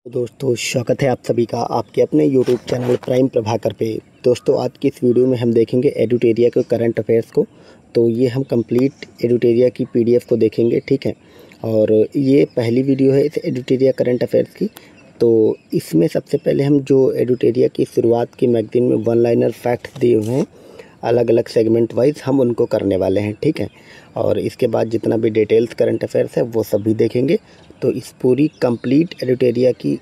दोस्तों स्वागत है आप सभी का आपके अपने यूट्यूब चैनल प्राइम प्रभाकर पे। दोस्तों आज की इस वीडियो में हम देखेंगे एडुटेरिया के करंट अफेयर्स को। तो ये हम कंप्लीट एडुटेरिया की पीडीएफ को देखेंगे, ठीक है। और ये पहली वीडियो है इस एडुटेरिया करंट अफेयर्स की। तो इसमें सबसे पहले हम जो एडुटेरिया की शुरुआत की मैगजीन में वन लाइनर फैक्ट्स दिए हुए हैं अलग अलग सेगमेंट वाइज हम उनको करने वाले हैं, ठीक है। और इसके बाद जितना भी डिटेल्स करंट अफेयर्स है वो सभी देखेंगे। तो इस पूरी कंप्लीट एडुटेरिया की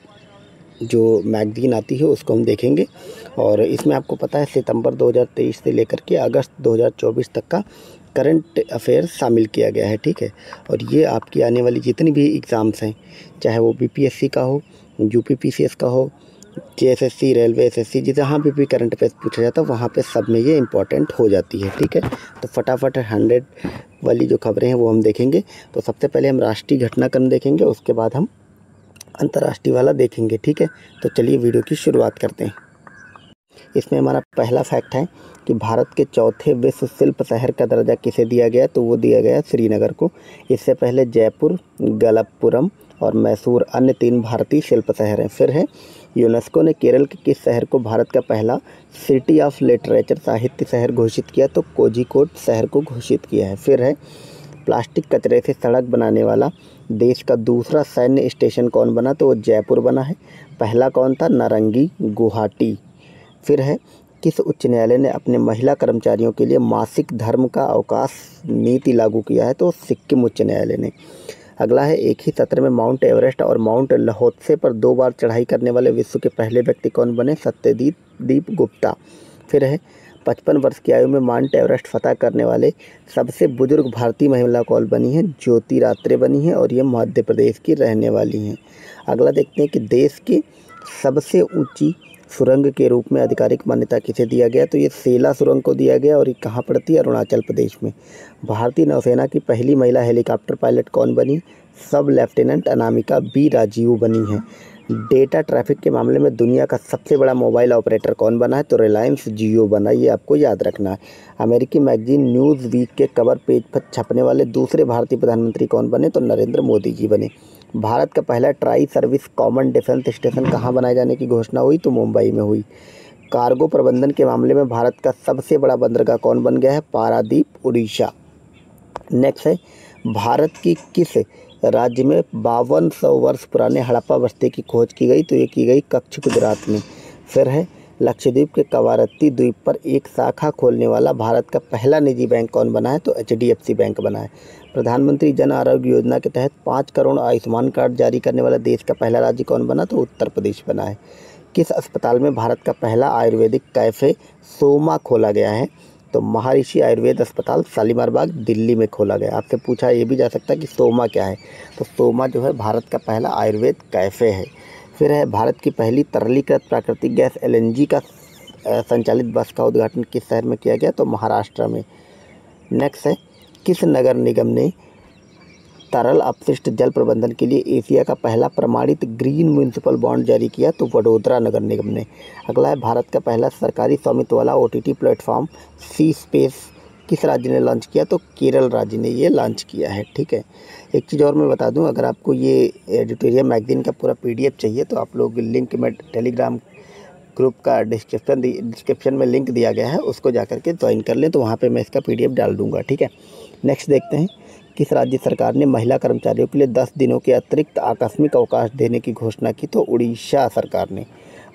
जो मैगज़ीन आती है उसको हम देखेंगे। और इसमें आपको पता है सितंबर 2023 से लेकर के अगस्त 2024 तक का करंट अफेयर्स शामिल किया गया है, ठीक है। और ये आपकी आने वाली जितनी भी एग्ज़ाम्स हैं, चाहे वो बीपीएससी का हो, यूपीपीसीएस का हो, जेएसएससी, रेलवे, एसएससी, जहाँ भी करंट अफेयर्स पूछा जाता है वहाँ पे सब में ये इंपॉर्टेंट हो जाती है, ठीक है। तो फटाफट 100 वाली जो खबरें हैं वो हम देखेंगे। तो सबसे पहले हम राष्ट्रीय घटनाक्रम देखेंगे, उसके बाद हम अंतर्राष्ट्रीय वाला देखेंगे, ठीक है। तो चलिए वीडियो की शुरुआत करते हैं। इसमें हमारा पहला फैक्ट है कि भारत के चौथे विश्व शिल्प शहर का दर्जा किसे दिया गया, तो वो दिया गया श्रीनगर को। इससे पहले जयपुर, गलपपुरम और मैसूर अन्य 3 भारतीय शिल्प शहर हैं। फिर है यूनेस्को ने केरल के किस शहर को भारत का पहला सिटी ऑफ लिटरेचर साहित्य शहर घोषित किया, तो कोझिकोड शहर को घोषित किया है। फिर है प्लास्टिक कचरे से सड़क बनाने वाला देश का दूसरा सैन्य स्टेशन कौन बना, तो वो जयपुर बना है। पहला कौन था, नारंगी, गुवाहाटी। फिर है किस उच्च न्यायालय ने अपने महिला कर्मचारियों के लिए मासिक धर्म का अवकाश नीति लागू किया है, तो सिक्किम उच्च न्यायालय ने। अगला है एक ही सत्र में माउंट एवरेस्ट और माउंट लहोत्से पर 2 बार चढ़ाई करने वाले विश्व के पहले व्यक्ति कौन बने, सत्यदीप गुप्ता। फिर है 55 वर्ष की आयु में माउंट एवरेस्ट फतह करने वाले सबसे बुजुर्ग भारतीय महिला कौन बनी है, ज्योति रात्रे बनी है और ये मध्य प्रदेश की रहने वाली हैं। अगला देखते हैं कि देश की सबसे ऊंची सुरंग के रूप में आधिकारिक मान्यता किसे दिया गया, तो ये सेला सुरंग को दिया गया और ये कहाँ पड़ती है, अरुणाचल प्रदेश में। भारतीय नौसेना की पहली महिला हेलीकॉप्टर पायलट कौन बनी, सब लेफ्टिनेंट अनामिका बी राजीव बनी है। डेटा ट्रैफिक के मामले में दुनिया का सबसे बड़ा मोबाइल ऑपरेटर कौन बना है, तो रिलायंस जियो बना, ये आपको याद रखना है। अमेरिकी मैगजीन न्यूज़ वीक के कवर पेज पर छपने वाले दूसरे भारतीय प्रधानमंत्री कौन बने, तो नरेंद्र मोदी जी बने। भारत का पहला tri service common defence station कहाँ बनाए जाने की घोषणा हुई, तो मुंबई में हुई। कार्गो प्रबंधन के मामले में भारत का सबसे बड़ा बंदरगाह कौन बन गया है, पारादीप, उड़ीसा। नेक्स्ट है भारत की किस राज्य में 5200 वर्ष पुराने हड़प्पा बस्ती की खोज की गई, तो ये की गई कच्छ, गुजरात में। फिर है लक्षद्वीप के कवारत्ती द्वीप पर एक शाखा खोलने वाला भारत का पहला निजी बैंक कौन बना है, तो एचडीएफसी बैंक बना है। प्रधानमंत्री जन आरोग्य योजना के तहत 5 करोड़ आयुष्मान कार्ड जारी करने वाला देश का पहला राज्य कौन बना, तो उत्तर प्रदेश बना है। किस अस्पताल में भारत का पहला आयुर्वेदिक कैफ़े सोमा खोला गया है, तो महर्षि आयुर्वेद अस्पताल शालीमार बाग, दिल्ली में खोला गया। आपसे पूछा ये भी जा सकता है कि सोमा क्या है, तो सोमा जो है भारत का पहला आयुर्वेद कैफ़े है। फिर है भारत की पहली तरलीकृत प्राकृतिक गैस एलएनजी का संचालित बस का उद्घाटन किस शहर में किया गया, तो महाराष्ट्र में। नेक्स्ट है किस नगर निगम ने तरल अपशिष्ट जल प्रबंधन के लिए एशिया का पहला प्रमाणित ग्रीन म्यूनिसिपल बॉन्ड जारी किया, तो वडोदरा नगर निगम ने। अगला है भारत का पहला सरकारी स्वामित्व वाला ओटीटी प्लेटफॉर्म सी स्पेस किस राज्य ने लॉन्च किया, तो केरल राज्य ने ये लॉन्च किया है, ठीक है। एक चीज़ और मैं बता दूं, अगर आपको ये एडिटोरियल मैगजीन का पूरा पीडीएफ चाहिए तो आप लोग लिंक में टेलीग्राम ग्रुप का डिस्क्रिप्शन में लिंक दिया गया है, उसको जाकर के ज्वाइन कर लें, तो वहाँ पे मैं इसका पीडीएफ डाल दूँगा, ठीक है। नेक्स्ट देखते हैं किस राज्य सरकार ने महिला कर्मचारियों के लिए 10 दिनों के अतिरिक्त आकस्मिक अवकाश देने की घोषणा की, तो उड़ीसा सरकार ने।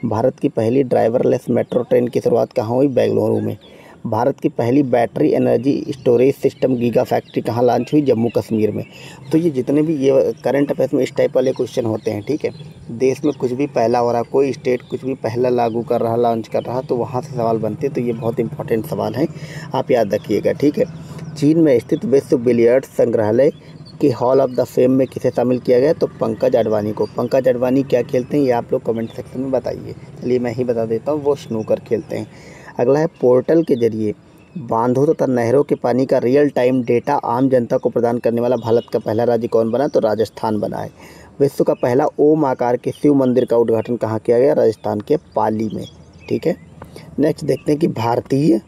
भारत की पहली ड्राइवरलेस मेट्रो ट्रेन की शुरुआत कहाँ हुई, बेंगलुरु में। भारत की पहली battery energy storage system giga factory कहाँ लॉन्च हुई, जम्मू कश्मीर में। तो ये जितने भी ये करंट अफेयर्स में इस टाइप वाले क्वेश्चन होते हैं, ठीक है। देश में कुछ भी पहला हो रहा, कोई स्टेट कुछ भी पहला लागू कर रहा, लॉन्च कर रहा, तो वहाँ से सवाल बनते हैं। तो ये बहुत इंपॉर्टेंट सवाल है, आप याद रखिएगा, ठीक है। चीन में स्थित विश्व बिलियर्ड्स संग्रहालय के हॉल ऑफ द फेम में किसे शामिल किया गया, तो पंकज अडवाणी को। पंकज अडवाणी क्या खेलते हैं ये आप लोग कमेंट सेक्शन में बताइए। चलिए मैं ही बता देता हूँ, वो स्नूकर खेलते हैं। अगला है पोर्टल के जरिए बांधों तथा नहरों के पानी का रियल टाइम डेटा आम जनता को प्रदान करने वाला भारत का पहला राज्य कौन बना, तो राजस्थान बना है। विश्व का पहला ओम आकार के शिव मंदिर का उद्घाटन कहाँ किया गया, राजस्थान के पाली में, ठीक है। नेक्स्ट देखते हैं कि भारतीय,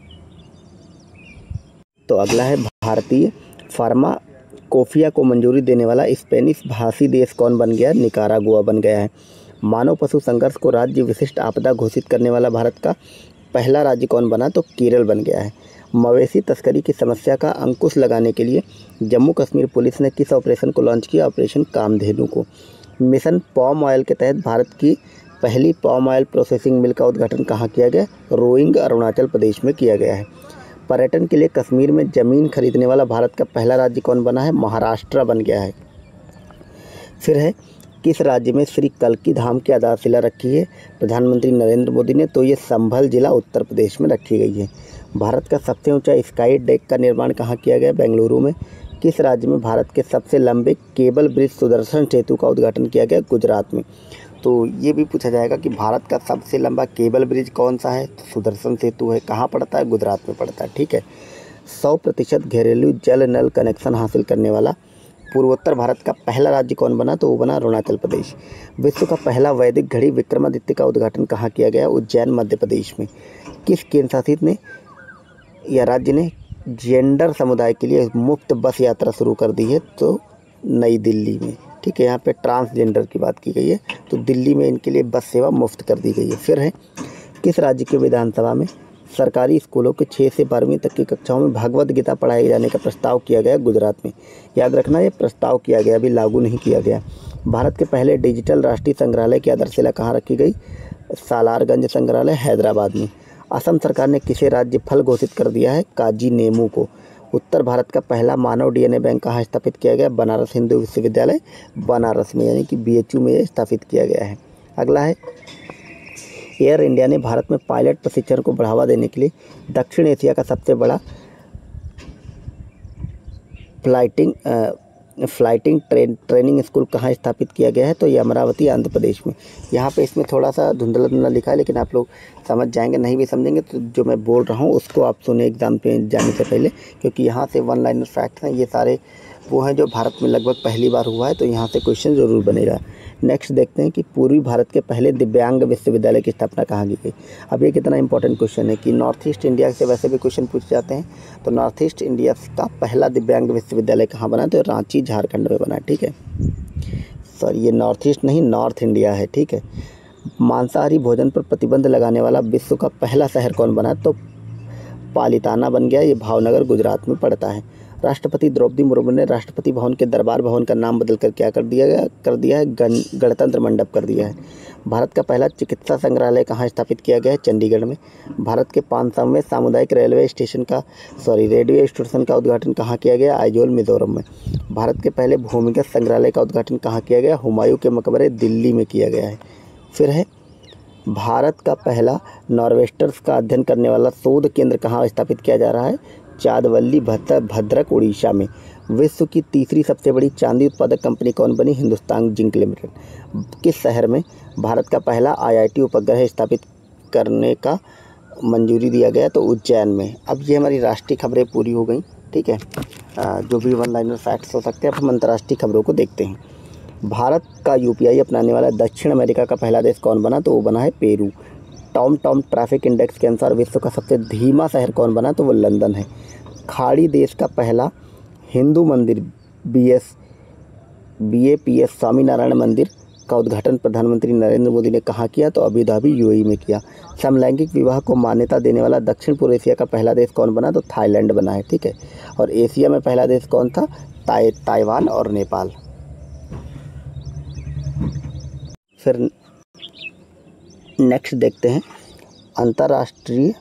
तो अगला है भारतीय फार्मा कोफिया को मंजूरी देने वाला स्पेनिश भाषी देश कौन बन गया, निकारागुआ बन गया है। मानव पशु संघर्ष को राज्य विशिष्ट आपदा घोषित करने वाला भारत का पहला राज्य कौन बना? तो केरल बन गया है। मवेशी तस्करी की समस्या का अंकुश लगाने के लिए जम्मू कश्मीर पुलिस ने किस ऑपरेशन को लॉन्च किया? ऑपरेशन कामधेनु को। मिशन पॉम ऑयल के तहत भारत की पहली पॉम ऑयल प्रोसेसिंग मिल का उद्घाटन कहाँ किया गया? रोइंग, अरुणाचल प्रदेश में किया गया है। पर्यटन के लिए कश्मीर में ज़मीन खरीदने वाला भारत का पहला राज्य कौन बना है? महाराष्ट्र बन गया है। फिर है, किस राज्य में श्री कल्की धाम की आधारशिला रखी है? प्रधानमंत्री नरेंद्र मोदी ने। तो ये संभल जिला उत्तर प्रदेश में रखी गई है। भारत का सबसे ऊंचा स्काई डेक का निर्माण कहाँ किया गया? बेंगलुरु में। किस राज्य में भारत के सबसे लंबे केबल ब्रिज सुदर्शन सेतु का उद्घाटन किया गया? गुजरात में। तो ये भी पूछा जाएगा कि भारत का सबसे लंबा केबल ब्रिज कौन सा है? तो सुदर्शन सेतु है। कहाँ पड़ता है? गुजरात में पड़ता है। ठीक है। 100% घरेलू जल नल कनेक्शन हासिल करने वाला पूर्वोत्तर भारत का पहला राज्य कौन बना? तो वो बना अरुणाचल प्रदेश। विश्व का पहला वैदिक घड़ी विक्रमादित्य का उद्घाटन कहाँ किया गया? उज्जैन, मध्य प्रदेश में। किस केंद्र शासित ने या राज्य ने जेंडर समुदाय के लिए मुफ्त बस यात्रा शुरू कर दी है? तो नई दिल्ली में। ठीक है, यहाँ पे ट्रांसजेंडर की बात की गई है, तो दिल्ली में इनके लिए बस सेवा मुफ्त कर दी गई है। फिर है, किस राज्य के विधानसभा में सरकारी स्कूलों के 6 से 12वीं तक की कक्षाओं में भगवद गीता पढ़ाए जाने का प्रस्ताव किया गया? गुजरात में। याद रखना, ये प्रस्ताव किया गया, अभी लागू नहीं किया गया। भारत के पहले डिजिटल राष्ट्रीय संग्रहालय की आधारशिला कहाँ रखी गई? सालारगंज संग्रहालय, हैदराबाद में। असम सरकार ने किसे राज्य फल घोषित कर दिया है? काजी नेमू को। उत्तर भारत का पहला मानव डीएनए बैंक कहाँ स्थापित किया गया? बनारस हिंदू विश्वविद्यालय, बनारस में, यानी कि बीएचयू में स्थापित किया गया है। अगला है, एयर इंडिया ने भारत में पायलट प्रशिक्षण को बढ़ावा देने के लिए दक्षिण एशिया का सबसे बड़ा फ्लाइटिंग ट्रेनिंग स्कूल कहाँ स्थापित किया गया है? तो ये अमरावती, आंध्र प्रदेश में। यहाँ पे इसमें थोड़ा सा धुंधला लिखा है, लेकिन आप लोग समझ जाएंगे। नहीं भी समझेंगे तो जो मैं बोल रहा हूँ उसको आप सुने एग्जाम पे जाने से पहले, क्योंकि यहाँ से वन लाइनर फैक्ट्स हैं, ये सारे वो हैं जो भारत में लगभग पहली बार हुआ है, तो यहाँ से क्वेश्चन ज़रूर बनेगा। नेक्स्ट देखते हैं कि पूर्वी भारत के पहले दिव्यांग विश्वविद्यालय की स्थापना कहाँ की गई। अब ये कितना इंपॉर्टेंट क्वेश्चन है कि नॉर्थ ईस्ट इंडिया से वैसे भी क्वेश्चन पूछ जाते हैं। तो नॉर्थ ईस्ट इंडिया का पहला दिव्यांग विश्वविद्यालय कहाँ बना? तो रांची, झारखंड में बना। ठीक है, सॉरी, ये नॉर्थ ईस्ट नहीं, नॉर्थ इंडिया है। ठीक है। मांसाहारी भोजन पर प्रतिबंध लगाने वाला विश्व का पहला शहर कौन बना? तो पालिताना बन गया। ये भावनगर, गुजरात में पड़ता है। राष्ट्रपति द्रौपदी मुर्मू ने राष्ट्रपति भवन के दरबार भवन का नाम बदलकर क्या कर दिया है? गणतंत्र मंडप कर दिया है। भारत का पहला चिकित्सा संग्रहालय कहाँ स्थापित किया गया है? चंडीगढ़ में। भारत के 500वें सामुदायिक रेलवे स्टेशन का उद्घाटन कहाँ किया गया? आइजोल, मिजोरम में। भारत के पहले भूमिगत संग्रहालय का उद्घाटन कहाँ किया गया? हुमायूं के मकबरे, दिल्ली में किया गया है। फिर है, भारत का पहला नॉर्वेस्टर्स का अध्ययन करने वाला शोध केंद्र कहाँ स्थापित किया जा रहा है? चांदवली, भद्रक, उड़ीसा में। विश्व की तीसरी सबसे बड़ी चांदी उत्पादक कंपनी कौन बनी? Hindustan zinc limited. किस शहर में भारत का पहला आईआईटी उपग्रह स्थापित करने का मंजूरी दिया गया? तो उज्जैन में। अब ये हमारी राष्ट्रीय खबरें पूरी हो गई। ठीक है, जो भी वन लाइनर फैक्ट्स हो सकते हैं। अब हम अंतर्राष्ट्रीय खबरों को देखते हैं। भारत का यूपीआई अपनाने वाला दक्षिण अमेरिका का पहला देश कौन बना? तो वो बना है पेरू। टॉम ट्रैफिक इंडेक्स के अनुसार विश्व का सबसे धीमा शहर कौन बना? तो वो लंदन है। खाड़ी देश का पहला हिंदू मंदिर BAPS स्वामीनारायण मंदिर का उद्घाटन प्रधानमंत्री नरेंद्र मोदी ने कहाँ किया? तो अबू धाबी, UAE में किया। समलैंगिक विवाह को मान्यता देने वाला दक्षिण पूर्व एशिया का पहला देश कौन बना? तो थाईलैंड बना है। ठीक है। और एशिया में पहला देश कौन था? ताइवान और नेपाल। फिर नेक्स्ट देखते हैं, अंतर्राष्ट्रीय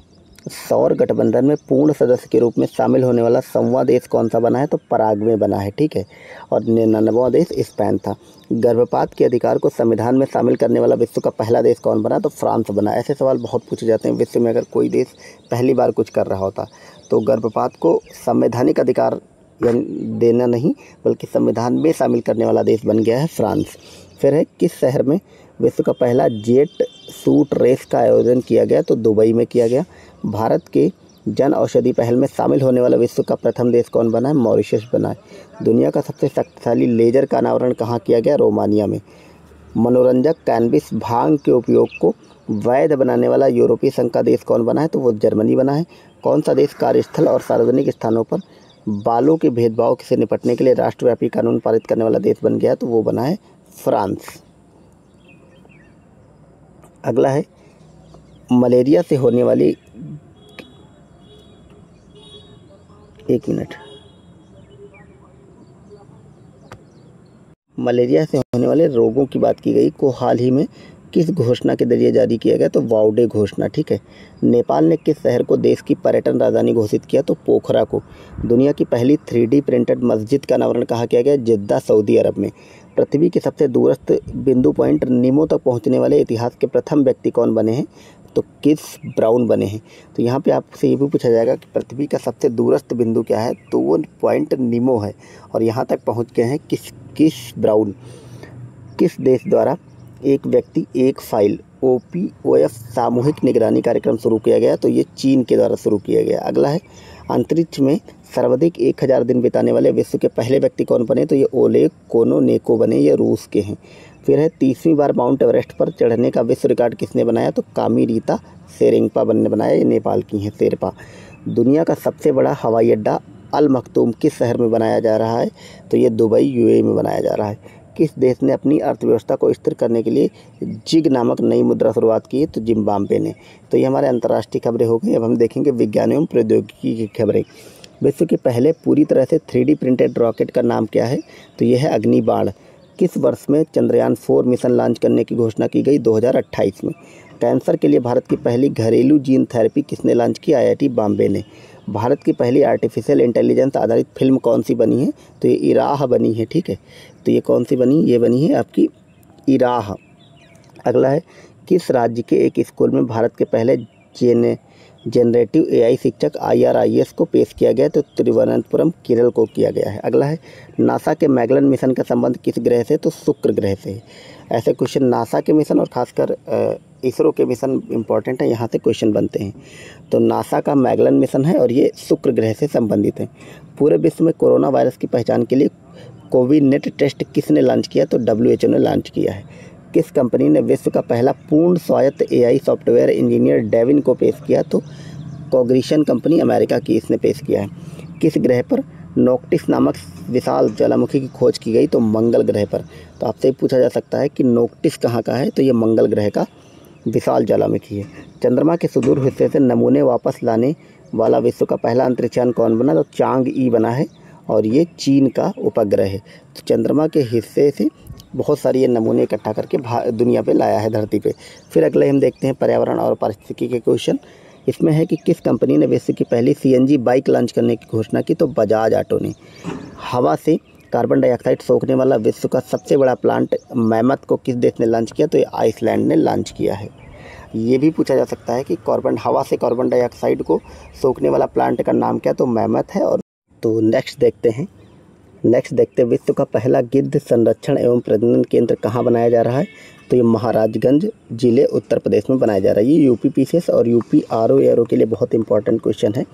सौर गठबंधन में पूर्ण सदस्य के रूप में शामिल होने वाला 100वां देश कौन सा बना है? तो पराग्वे बना है। ठीक है। और 99वां देश स्पेन था। गर्भपात के अधिकार को संविधान में शामिल करने वाला विश्व का पहला देश कौन बना? तो फ्रांस बना। ऐसे सवाल बहुत पूछे जाते हैं विश्व में, अगर कोई देश पहली बार कुछ कर रहा होता तो गर्भपात को संवैधानिक अधिकार देना नहीं बल्कि संविधान में शामिल करने वाला देश बन गया है फ्रांस। फिर है, किस शहर में विश्व का पहला जेट सूट रेस का आयोजन किया गया? तो दुबई में किया गया। भारत के जन औषधि पहल में शामिल होने वाला विश्व का प्रथम देश कौन बना है? मॉरिशस बना है। दुनिया का सबसे शक्तिशाली लेजर का अनावरण कहाँ किया गया? रोमानिया में। मनोरंजक कैनबिस भांग के उपयोग को वैध बनाने वाला यूरोपीय संघ का देश कौन बना है? तो वो जर्मनी बना है। कौन सा देश कार्यस्थल और सार्वजनिक स्थानों पर बालों के भेदभाव से निपटने के लिए राष्ट्रव्यापी कानून पारित करने वाला देश बन गया? तो वो बना है फ्रांस। अगला है मलेरिया से होने वाली, मलेरिया से होने वाले रोगों की बात की गई को हाल ही में किस घोषणा के जरिए जारी किया गया, तो वाउडे घोषणा। ठीक है। नेपाल ने किस शहर को देश की पर्यटन राजधानी घोषित किया, तो पोखरा को। दुनिया की पहली 3D प्रिंटेड मस्जिद का अनावरण कहाँ किया गया, जिद्दा सऊदी अरब में। पृथ्वी के सबसे दूरस्थ बिंदु पॉइंट नीमो तक पहुँचने वाले इतिहास के प्रथम व्यक्ति कौन बने हैं, तो किस ब्राउन बने हैं। तो यहाँ पे आपसे ये भी पूछा जाएगा कि पृथ्वी का सबसे दूरस्थ बिंदु क्या है, तो वो पॉइंट नीमो है और यहाँ तक पहुँच गए हैं किस ब्राउन। किस देश द्वारा एक व्यक्ति एक फाइल OPOF सामूहिक निगरानी कार्यक्रम शुरू किया गया, तो ये चीन के द्वारा शुरू किया गया। अगला है अंतरिक्ष में सर्वाधिक 1000 दिन बिताने वाले विश्व के पहले व्यक्ति कौन बने, तो ये ओलेग कोनोनेको बने, ये रूस के हैं। फिर है 30वीं बार माउंट एवरेस्ट पर चढ़ने का विश्व रिकॉर्ड किसने बनाया, तो कामीरीता शेरिंगपा ने बनाया, ये नेपाल की हैं शेरपा। दुनिया का सबसे बड़ा हवाई अड्डा अल मखतूम किस शहर में बनाया जा रहा है, तो ये दुबई UAE में बनाया जा रहा है। किस देश ने अपनी अर्थव्यवस्था को स्थिर करने के लिए जिग नामक नई मुद्रा शुरुआत की, तो जिम्बाब्वे ने। तो ये हमारे अंतर्राष्ट्रीय खबरें हो गई। अब हम देखेंगे विज्ञान एवं प्रौद्योगिकी की खबरें। विश्व के पहले पूरी तरह से 3D प्रिंटेड रॉकेट का नाम क्या है, तो यह है अग्निबाण। किस वर्ष में चंद्रयान 4 मिशन लॉन्च करने की घोषणा की गई, 2028 में। कैंसर के लिए भारत की पहली घरेलू जीन थेरेपी किसने लॉन्च की, IIT बॉम्बे ने। भारत की पहली आर्टिफिशियल इंटेलिजेंस आधारित फिल्म कौन सी बनी है, तो ये इराह बनी है। ठीक है। तो ये कौन सी बनी, ये बनी है आपकी इराह। अगला है किस राज्य के एक स्कूल में भारत के पहले जेनरेटिव AI शिक्षक IRIS को पेश किया गया, तो तिरुवनंतपुरम केरल को किया गया है। अगला है नासा के मैगलन मिशन का संबंध किस ग्रह से, तो शुक्र ग्रह से। ऐसे क्वेश्चन नासा के मिशन और खासकर इसरो के मिशन इंपॉर्टेंट है, यहाँ से क्वेश्चन बनते हैं। तो नासा का मैगलन मिशन है और ये शुक्र ग्रह से संबंधित है। पूरे विश्व में कोरोना वायरस की पहचान के लिए कोविनेट टेस्ट किसने लॉन्च किया, तो WHO ने लॉन्च किया है। किस कंपनी ने विश्व का पहला पूर्ण स्वायत्त AI सॉफ्टवेयर इंजीनियर डेविन को पेश किया, तो कॉग्निशन कंपनी अमेरिका की इसने पेश किया है। किस ग्रह पर नोक्टिस नामक विशाल ज्वालामुखी की खोज की गई, तो मंगल ग्रह पर। तो आपसे पूछा जा सकता है कि नोक्टिस कहाँ का है, तो ये मंगल ग्रह का विशाल ज्वालामुखी है। चंद्रमा के सुदूर हिस्से से नमूने वापस लाने वाला विश्व का पहला अंतरिक्षयान कौन बना, तो चांग-ई बना है और ये चीन का उपग्रह है। तो चंद्रमा के हिस्से से बहुत सारी ये नमूने इकट्ठा करके दुनिया पे लाया है, धरती पे। फिर अगले हम देखते हैं पर्यावरण और पारिस्थितिकी के क्वेश्चन। इसमें है कि किस कंपनी ने विश्व की पहली CNG बाइक लॉन्च करने की घोषणा की, तो बजाज ऑटो ने। हवा से कार्बन डाइऑक्साइड सोखने वाला विश्व का सबसे बड़ा प्लांट मैमथ को किस देश ने लॉन्च किया, तो ये आइसलैंड ने लॉन्च किया है। ये भी पूछा जा सकता है कि हवा से कार्बन डाइऑक्साइड को सोखने वाला प्लांट का नाम क्या, तो मैमथ है। और तो नेक्स्ट देखते हैं विश्व का पहला गिद्ध संरक्षण एवं प्रजनन केंद्र कहाँ बनाया जा रहा है, तो ये महाराजगंज जिले उत्तर प्रदेश में बनाया जा रहा है। ये UPPCS और UP RO के लिए बहुत इंपॉर्टेंट क्वेश्चन है,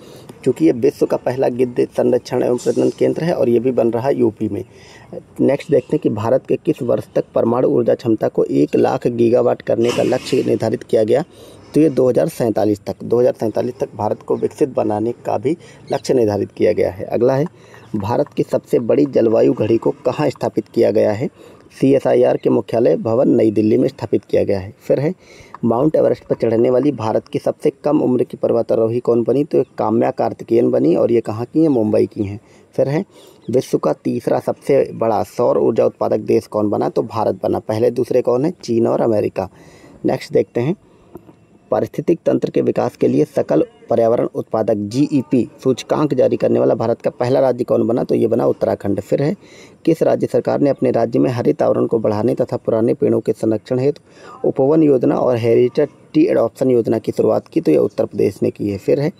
क्योंकि ये विश्व का पहला गिद्ध संरक्षण एवं प्रजनन केंद्र है और ये भी बन रहा है UP में। नेक्स्ट देखते हैं कि भारत के किस वर्ष तक परमाणु ऊर्जा क्षमता को 1 लाख गीगावाट करने का लक्ष्य निर्धारित किया गया, तो ये 2047 तक भारत को विकसित बनाने का भी लक्ष्य निर्धारित किया गया है। अगला है भारत की सबसे बड़ी जलवायु घड़ी को कहाँ स्थापित किया गया है, CSIR के मुख्यालय भवन नई दिल्ली में स्थापित किया गया है। फिर है माउंट एवरेस्ट पर चढ़ने वाली भारत की सबसे कम उम्र की पर्वतारोही कौन बनी, तो काम्या कार्तिकेयन बनी और ये कहाँ की हैं, मुंबई की हैं। फिर है विश्व का तीसरा सबसे बड़ा सौर ऊर्जा उत्पादक देश कौन बना, तो भारत बना। पहले दूसरे कौन है, चीन और अमेरिका। नेक्स्ट देखते हैं पारिस्थितिक तंत्र के विकास के लिए सकल पर्यावरण उत्पादक GEP सूचकांक जारी करने वाला भारत का पहला राज्य कौन बना, तो ये बना उत्तराखंड। फिर है किस राज्य सरकार ने अपने राज्य में हरित आवरण को बढ़ाने तथा पुराने पेड़ों के संरक्षण हेतु उपवन योजना और हेरिटेज टी एडॉप्शन योजना की शुरुआत की, तो ये उत्तर प्रदेश ने की है। फिर है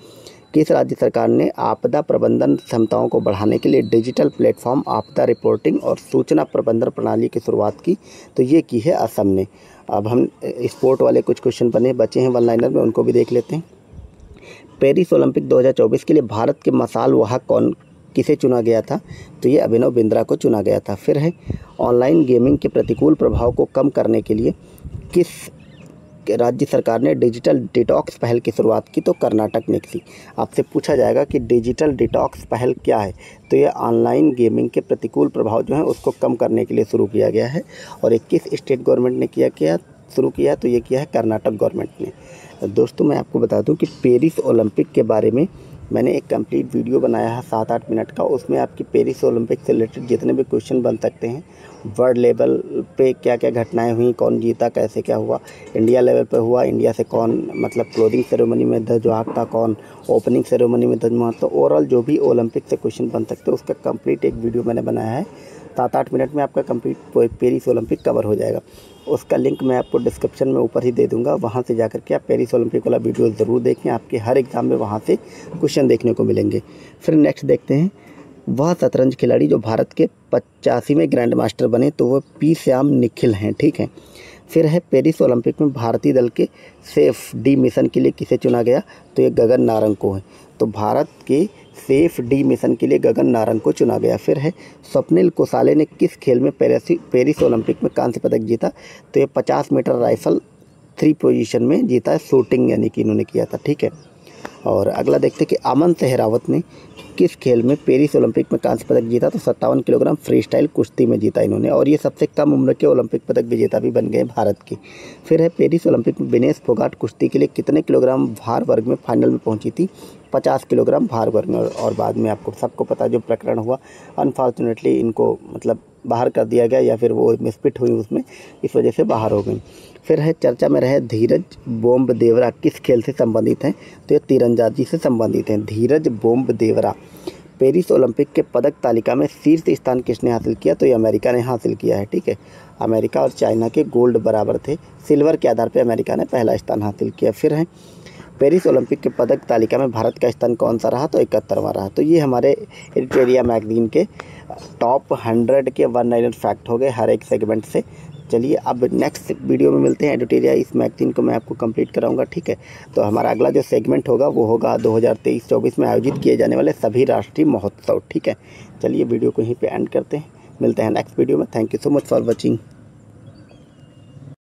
किस राज्य सरकार ने आपदा प्रबंधन क्षमताओं को बढ़ाने के लिए डिजिटल प्लेटफॉर्म आपदा रिपोर्टिंग और सूचना प्रबंधन प्रणाली की शुरुआत की, तो ये की है असम ने। अब हम स्पोर्ट वाले कुछ क्वेश्चन बचे हैं वन लाइनर में, उनको भी देख लेते हैं। पेरिस ओलंपिक 2024 के लिए भारत के मसाल वाहक किसे चुना गया था, तो ये अभिनव बिंद्रा को चुना गया था। फिर है ऑनलाइन गेमिंग के प्रतिकूल प्रभाव को कम करने के लिए किस राज्य सरकार ने डिजिटल डिटॉक्स पहल की शुरुआत की, तो कर्नाटक ने की। आपसे पूछा जाएगा कि डिजिटल डिटॉक्स पहल क्या है, तो ये ऑनलाइन गेमिंग के प्रतिकूल प्रभाव जो हैं उसको कम करने के लिए शुरू किया गया है और 21 स्टेट गवर्नमेंट ने किया शुरू किया है, तो ये किया है कर्नाटक गवर्नमेंट ने। दोस्तों मैं आपको बता दूं कि पेरिस ओलंपिक के बारे में मैंने एक कंप्लीट वीडियो बनाया है 7-8 मिनट का। उसमें आपकी पेरिस ओलंपिक से रिलेटेड जितने भी क्वेश्चन बन सकते हैं, वर्ल्ड लेवल पे क्या क्या घटनाएं हुई, कौन जीता, कैसे क्या हुआ, इंडिया लेवल पे हुआ, इंडिया से कौन मतलब क्लोजिंग सेरेमनी में ध्वजवाहक था, कौन ओपनिंग सेरेमनी में ध्वजवाहक, तो ओवरऑल जो भी ओलंपिक से क्वेश्चन बन सकते हैं उसका कंप्लीट एक वीडियो मैंने बनाया है। 7-8 मिनट में आपका कंप्लीट पेरिस ओलंपिक कवर हो जाएगा। उसका लिंक मैं आपको डिस्क्रिप्शन में ऊपर ही दे दूंगा, वहाँ से जाकर के आप पेरिस ओलंपिक वाला वीडियो ज़रूर देखें। आपके हर एग्ज़ाम में वहाँ से क्वेश्चन देखने को मिलेंगे। फिर नेक्स्ट देखते हैं, वह शतरंज खिलाड़ी जो भारत के 85वें ग्रैंड मास्टर बने, तो वह पी श्याम निखिल हैं, ठीक है। फिर है पेरिस ओलंपिक में भारतीय दल के सेफ डी मिशन के लिए किसे चुना गया, तो ये गगन नारंग को है। तो भारत के सेफ डी मिशन के लिए गगन नारंग को चुना गया। फिर है स्वप्निल कुसाले ने किस खेल में पेरिस ओलंपिक में कांस्य पदक जीता, तो ये 50 मीटर राइफल 3 पोजीशन में जीता है, शूटिंग यानी कि इन्होंने किया था, ठीक है। और अगला देखते हैं कि अमन सहरावत ने किस खेल में पेरिस ओलंपिक में कांस्य पदक जीता, तो 57 किलोग्राम फ्री स्टाइल कुश्ती में जीता इन्होंने, और ये सबसे कम उम्र के ओलंपिक पदक विजेता भी बन गए भारत के। फिर है पेरिस ओलंपिक में विनेश फोगाट कुश्ती के लिए कितने किलोग्राम भार वर्ग में फाइनल में पहुंची थी, 50 किलोग्राम भार वर्ग में। और बाद में आपको सबको पता जो प्रकरण हुआ, अनफॉर्चुनेटली इनको मतलब बाहर कर दिया गया, या फिर वो मिसफिट हुई उसमें, इस वजह से बाहर हो गई। फिर है चर्चा में रहे धीरज बोम्बदेवरा किस खेल से संबंधित हैं, तो ये तीरंदाजी से संबंधित हैं। धीरज बोम्बदेवरा। पेरिस ओलंपिक के पदक तालिका में शीर्ष स्थान किसने हासिल किया, तो ये अमेरिका ने हासिल किया है, ठीक है। अमेरिका और चाइना के गोल्ड बराबर थे, सिल्वर के आधार पर अमेरिका ने पहला स्थान हासिल किया। फिर है पेरिस ओलंपिक के पदक तालिका में भारत का स्थान कौन सा रहा, तो 71वां रहा। तो ये हमारे एडिटोरिया मैगजीन के टॉप 100 के 1 फैक्ट हो गए हर एक सेगमेंट से। चलिए अब नेक्स्ट वीडियो में मिलते हैं। एडिटोरिया इस मैगजीन को मैं आपको कंप्लीट कराऊंगा, ठीक है। तो हमारा अगला जो सेगमेंट होगा वो होगा 2023-24 में आयोजित किए जाने वाले सभी राष्ट्रीय महोत्सव, ठीक है। चलिए वीडियो को यहीं पे एंड करते हैं, मिलते हैं नेक्स्ट वीडियो में। Thank you so much for watching.